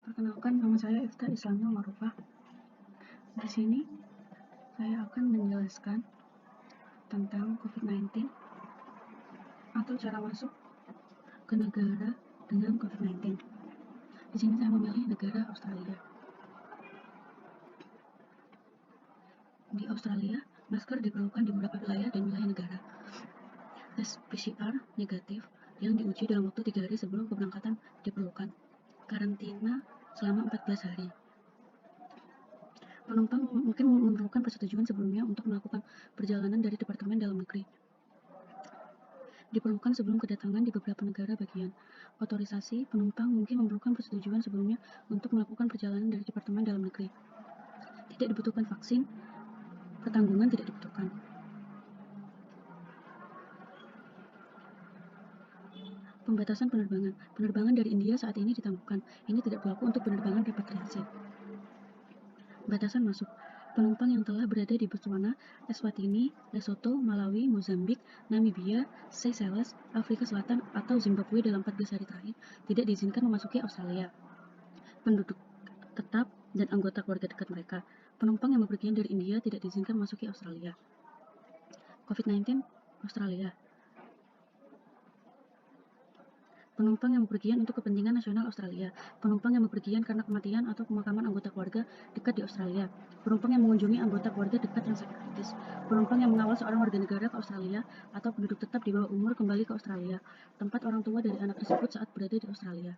Perkenalkan, nama saya Ifta Islamil Marufah. Di sini saya akan menjelaskan tentang COVID-19 atau cara masuk ke negara dengan COVID-19. Di sini saya memilih negara Australia. Di Australia, masker diperlukan di beberapa wilayah dan wilayah negara. Tes PCR negatif yang diuji dalam waktu 3 hari sebelum keberangkatan diperlukan. Karantina selama 14 hari. Penumpang mungkin memerlukan persetujuan sebelumnya untuk melakukan perjalanan dari Departemen Dalam Negeri. Diperlukan sebelum kedatangan di beberapa negara bagian. Otorisasi penumpang mungkin memerlukan persetujuan sebelumnya untuk melakukan perjalanan dari Departemen Dalam Negeri. Tidak dibutuhkan vaksin, pertanggungan tidak dibutuhkan. Pembatasan penerbangan. Penerbangan dari India saat ini ditangguhkan. Ini tidak berlaku untuk penerbangan repatriasi. Batasan masuk. Penumpang yang telah berada di Botswana, Eswatini, Lesotho, Malawi, Mozambik, Namibia, Seychelles, Afrika Selatan, atau Zimbabwe dalam 14 hari terakhir tidak diizinkan memasuki Australia. Penduduk tetap dan anggota keluarga dekat mereka. Penumpang yang bepergian dari India tidak diizinkan memasuki Australia. COVID-19 Australia. Penumpang yang bepergian untuk kepentingan nasional Australia. Penumpang yang bepergian karena kematian atau pemakaman anggota keluarga dekat di Australia. Penumpang yang mengunjungi anggota keluarga dekat yang sakit kritis. Penumpang yang mengawal seorang warga negara ke Australia atau penduduk tetap di bawah umur kembali ke Australia, tempat orang tua dari anak tersebut saat berada di Australia.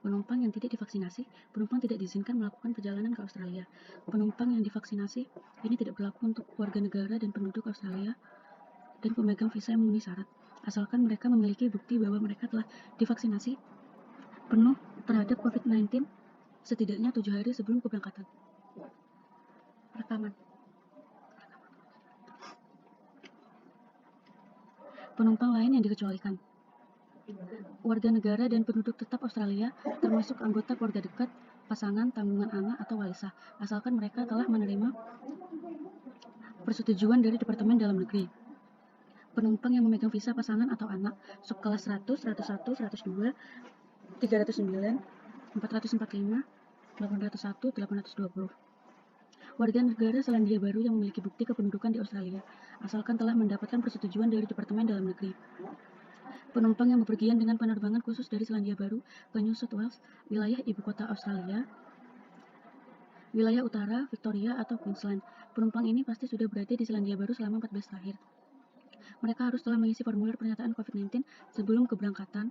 Penumpang yang tidak divaksinasi, penumpang tidak diizinkan melakukan perjalanan ke Australia. Penumpang yang divaksinasi, ini tidak berlaku untuk warga negara dan penduduk Australia dan pemegang visa yang memenuhi syarat, asalkan mereka memiliki bukti bahwa mereka telah divaksinasi penuh terhadap COVID-19 setidaknya 7 hari sebelum keberangkatan. Rekaman. Penumpang lain yang dikecualikan. Warga negara dan penduduk tetap Australia, termasuk anggota keluarga dekat, pasangan, tanggungan anak, atau walisah, asalkan mereka telah menerima persetujuan dari Departemen Dalam Negeri. Penumpang yang memegang visa pasangan atau anak, subkelas 100, 101, 102, 309, 445, 801, 820. Warga negara Selandia Baru yang memiliki bukti kependudukan di Australia, asalkan telah mendapatkan persetujuan dari Departemen Dalam Negeri. Penumpang yang bepergian dengan penerbangan khusus dari Selandia Baru ke New South Wales, wilayah ibu kota Australia, wilayah utara, Victoria, atau Queensland. Penumpang ini pasti sudah berada di Selandia Baru selama 14 terakhir. Mereka harus telah mengisi formulir pernyataan COVID-19 sebelum keberangkatan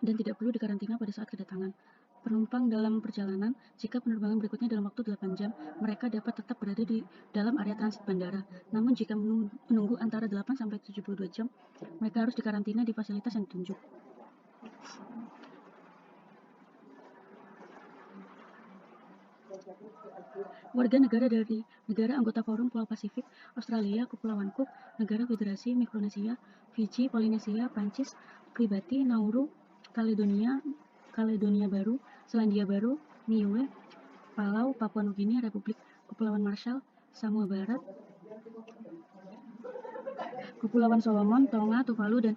dan tidak perlu dikarantina pada saat kedatangan. Penumpang dalam perjalanan, jika penerbangan berikutnya dalam waktu 8 jam, mereka dapat tetap berada di dalam area transit bandara. Namun jika menunggu antara 8 sampai 72 jam, mereka harus dikarantina di fasilitas yang ditunjuk. Warga negara dari negara anggota Forum Pulau Pasifik, Australia, Kepulauan Cook, Negara Federasi Mikronesia, Fiji, Polinesia, Prancis, Kiribati, Nauru, Kaledonia Baru, Selandia Baru, Niue, Palau, Papua Nugini, Republik Kepulauan Marshall, Samoa Barat, Kepulauan Solomon, Tonga, Tuvalu, dan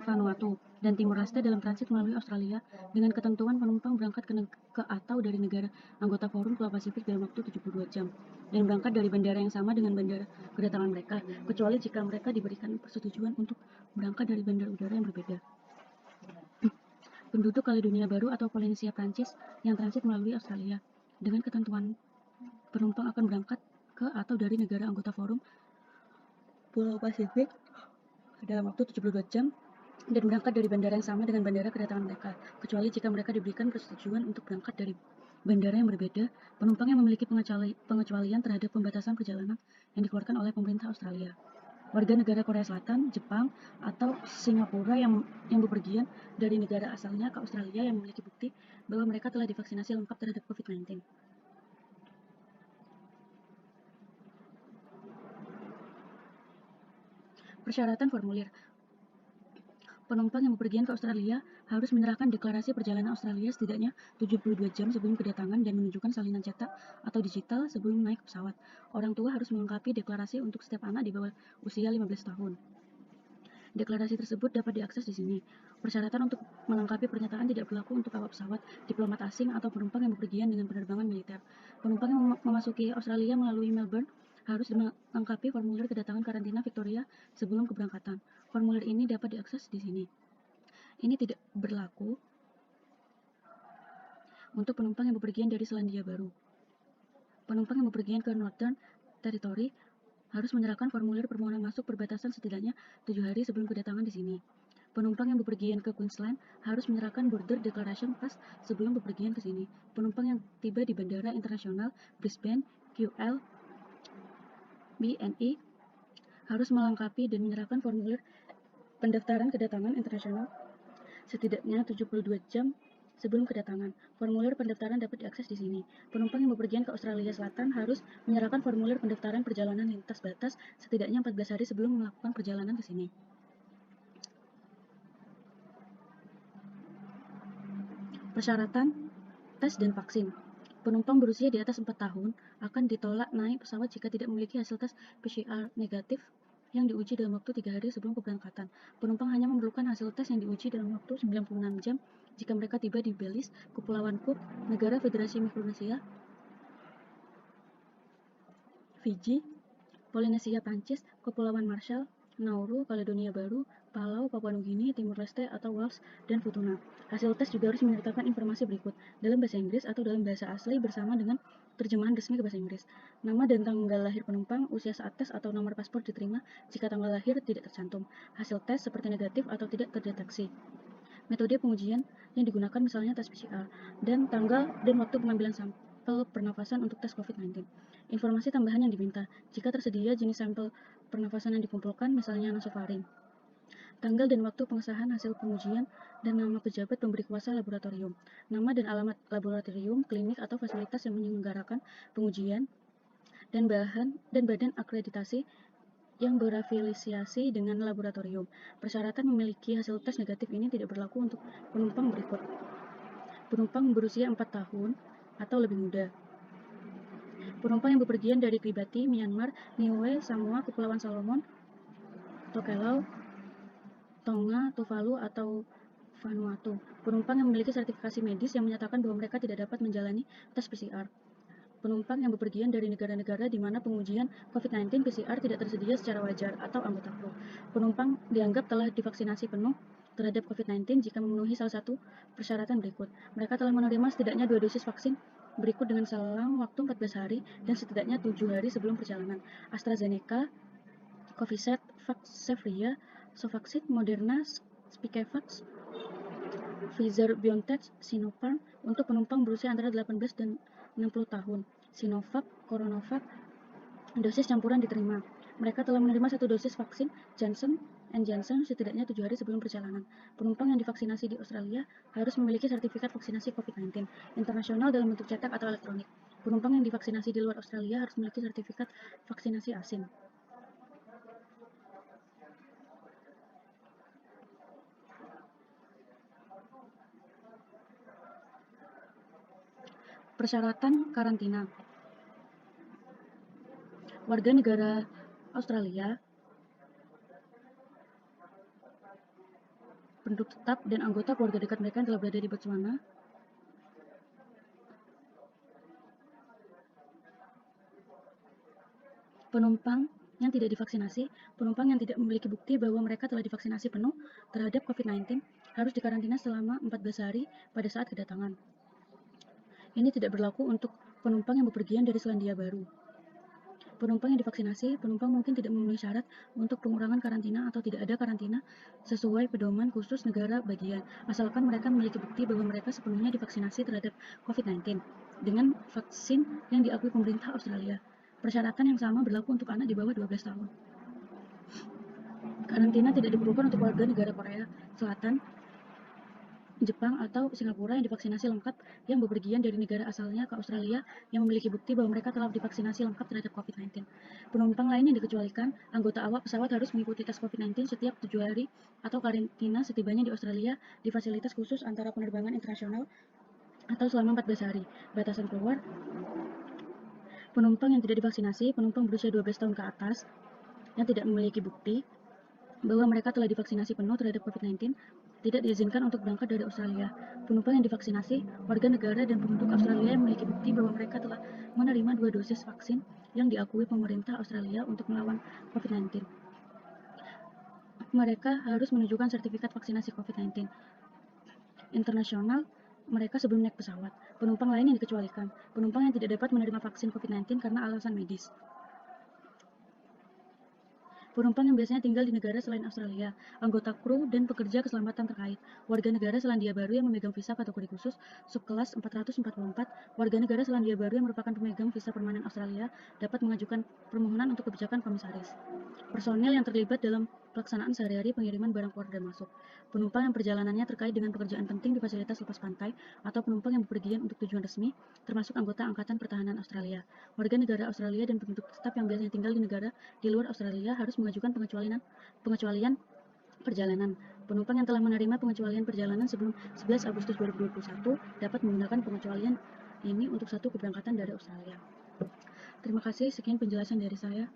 Vanuatu, dan Timor Leste dalam transit melalui Australia dengan ketentuan penumpang berangkat ke atau dari negara anggota Forum Pulau Pasifik dalam waktu 72 jam dan berangkat dari bandara yang sama dengan bandara kedatangan mereka, kecuali jika mereka diberikan persetujuan untuk berangkat dari bandar udara yang berbeda. Penduduk Kaledonia Baru atau Polinesia Prancis yang transit melalui Australia dengan ketentuan penumpang akan berangkat ke atau dari negara anggota Forum Pulau Pasifik dalam waktu 72 jam dan berangkat dari bandara yang sama dengan bandara kedatangan mereka, kecuali jika mereka diberikan persetujuan untuk berangkat dari bandara yang berbeda. Penumpang yang memiliki pengecualian terhadap pembatasan perjalanan yang dikeluarkan oleh pemerintah Australia. Warga negara Korea Selatan, Jepang, atau Singapura yang bepergian dari negara asalnya ke Australia yang memiliki bukti bahwa mereka telah divaksinasi lengkap terhadap COVID-19. Persyaratan formulir. Penumpang yang bepergian ke Australia harus menyerahkan deklarasi perjalanan Australia setidaknya 72 jam sebelum kedatangan dan menunjukkan salinan cetak atau digital sebelum naik pesawat. Orang tua harus melengkapi deklarasi untuk setiap anak di bawah usia 15 tahun. Deklarasi tersebut dapat diakses di sini. Persyaratan untuk melengkapi pernyataan tidak berlaku untuk awak pesawat, diplomat asing, atau penumpang yang bepergian dengan penerbangan militer. Penumpang yang memasuki Australia melalui Melbourne harus melengkapi formulir kedatangan karantina Victoria sebelum keberangkatan. Formulir ini dapat diakses di sini. Ini tidak berlaku untuk penumpang yang bepergian dari Selandia Baru. Penumpang yang bepergian ke Northern Territory harus menyerahkan formulir permohonan masuk perbatasan setidaknya 7 hari sebelum kedatangan di sini. Penumpang yang bepergian ke Queensland harus menyerahkan Border Declaration Pass sebelum bepergian ke sini. Penumpang yang tiba di Bandara Internasional Brisbane, QL, BNE harus melengkapi dan menyerahkan formulir pendaftaran kedatangan internasional setidaknya 72 jam sebelum kedatangan. Formulir pendaftaran dapat diakses di sini. Penumpang yang bepergian ke Australia Selatan harus menyerahkan formulir pendaftaran perjalanan lintas batas setidaknya 14 hari sebelum melakukan perjalanan ke sini. Persyaratan tes dan vaksin. Penumpang berusia di atas 4 tahun akan ditolak naik pesawat jika tidak memiliki hasil tes PCR negatif yang diuji dalam waktu 3 hari sebelum keberangkatan. Penumpang hanya memerlukan hasil tes yang diuji dalam waktu 96 jam jika mereka tiba di Belize, Kepulauan Cook, Negara Federasi Mikronesia, Fiji, Polinesia Prancis, Kepulauan Marshall, Nauru, Kaledonia Baru, Palau, Papua Nugini, Timur Leste atau Wallis dan Futuna. Hasil tes juga harus menyertakan informasi berikut dalam bahasa Inggris atau dalam bahasa asli bersama dengan terjemahan resmi ke bahasa Inggris. Nama dan tanggal lahir penumpang, usia saat tes atau nomor paspor diterima jika tanggal lahir tidak tercantum. Hasil tes seperti negatif atau tidak terdeteksi. Metode pengujian yang digunakan misalnya tes PCR dan tanggal dan waktu pengambilan sampel pernafasan untuk tes COVID-19. Informasi tambahan yang diminta jika tersedia jenis sampel pernafasan yang dikumpulkan, misalnya nasofaring. Tanggal dan waktu pengesahan hasil pengujian dan nama pejabat pemberi kuasa laboratorium. Nama dan alamat laboratorium, klinik atau fasilitas yang menyelenggarakan pengujian dan badan akreditasi yang berafiliasi dengan laboratorium. Persyaratan memiliki hasil tes negatif ini tidak berlaku untuk penumpang berikut. Penumpang berusia 4 tahun atau lebih muda. Penumpang yang bepergian dari Kiribati, Myanmar, Niue, Samoa, Kepulauan Solomon, Tokelau, Tonga, Tuvalu, atau Vanuatu. Penumpang yang memiliki sertifikasi medis yang menyatakan bahwa mereka tidak dapat menjalani tes PCR. Penumpang yang bepergian dari negara-negara di mana pengujian COVID-19 PCR tidak tersedia secara wajar atau anggota kru. Penumpang dianggap telah divaksinasi penuh terhadap COVID-19 jika memenuhi salah satu persyaratan berikut. Mereka telah menerima setidaknya 2 dosis vaksin berikut dengan selang waktu 14 hari dan setidaknya 7 hari sebelum perjalanan. AstraZeneca, Covishield, Vaxzevria, Covaxin, Moderna, Spikevax, Pfizer-BioNTech, Sinopharm untuk penumpang berusia antara 18 dan 60 tahun. Sinovac, CoronaVac, dosis campuran diterima. Mereka telah menerima 1 dosis vaksin Johnson & Johnson setidaknya 7 hari sebelum perjalanan. Penumpang yang divaksinasi di Australia harus memiliki sertifikat vaksinasi COVID-19 internasional dalam bentuk cetak atau elektronik. Penumpang yang divaksinasi di luar Australia harus memiliki sertifikat vaksinasi asing. Persyaratan karantina. Warga negara Australia, penduduk tetap, dan anggota keluarga dekat mereka yang telah berada di Botswana penumpang yang tidak divaksinasi, penumpang yang tidak memiliki bukti bahwa mereka telah divaksinasi penuh terhadap COVID-19 harus dikarantina selama 14 hari pada saat kedatangan. Ini tidak berlaku untuk penumpang yang bepergian dari Selandia Baru. Penumpang yang divaksinasi, penumpang mungkin tidak memenuhi syarat untuk pengurangan karantina atau tidak ada karantina sesuai pedoman khusus negara bagian, asalkan mereka memiliki bukti bahwa mereka sepenuhnya divaksinasi terhadap COVID-19 dengan vaksin yang diakui pemerintah Australia. Persyaratan yang sama berlaku untuk anak di bawah 12 tahun. Karantina tidak diperlukan untuk warga negara Korea Selatan Jepang atau Singapura yang divaksinasi lengkap yang bepergian dari negara asalnya ke Australia yang memiliki bukti bahwa mereka telah divaksinasi lengkap terhadap COVID-19. Penumpang lain yang dikecualikan, anggota awak pesawat harus mengikuti tes COVID-19 setiap 7 hari atau karantina setibanya di Australia di fasilitas khusus antara penerbangan internasional atau selama 14 hari. Batasan keluar, penumpang yang tidak divaksinasi, penumpang berusia 12 tahun ke atas yang tidak memiliki bukti bahwa mereka telah divaksinasi penuh terhadap COVID-19 tidak diizinkan untuk berangkat dari Australia. Penumpang yang divaksinasi, warga negara dan penduduk Australia yang memiliki bukti bahwa mereka telah menerima 2 dosis vaksin yang diakui pemerintah Australia untuk melawan COVID-19. Mereka harus menunjukkan sertifikat vaksinasi COVID-19 internasional mereka sebelum naik pesawat. Penumpang lain yang dikecualikan, penumpang yang tidak dapat menerima vaksin COVID-19 karena alasan medis. Penumpang yang biasanya tinggal di negara selain Australia, anggota kru dan pekerja keselamatan terkait, warga negara Selandia Baru yang memegang visa kategori khusus subkelas 444, warga negara Selandia Baru yang merupakan pemegang visa permanen Australia dapat mengajukan permohonan untuk kebijakan komisaris. Personel yang terlibat dalam pelaksanaan sehari-hari pengiriman barang keluar dan masuk, penumpang yang perjalanannya terkait dengan pekerjaan penting di fasilitas lepas pantai, atau penumpang yang bepergian untuk tujuan resmi, termasuk anggota Angkatan Pertahanan Australia. Warga negara Australia dan penduduk tetap yang biasanya tinggal di negara di luar Australia harus mengajukan pengecualian perjalanan. Penumpang yang telah menerima pengecualian perjalanan sebelum 11 Agustus 2021 dapat menggunakan pengecualian ini untuk satu keberangkatan dari Australia. Terima kasih, sekian penjelasan dari saya.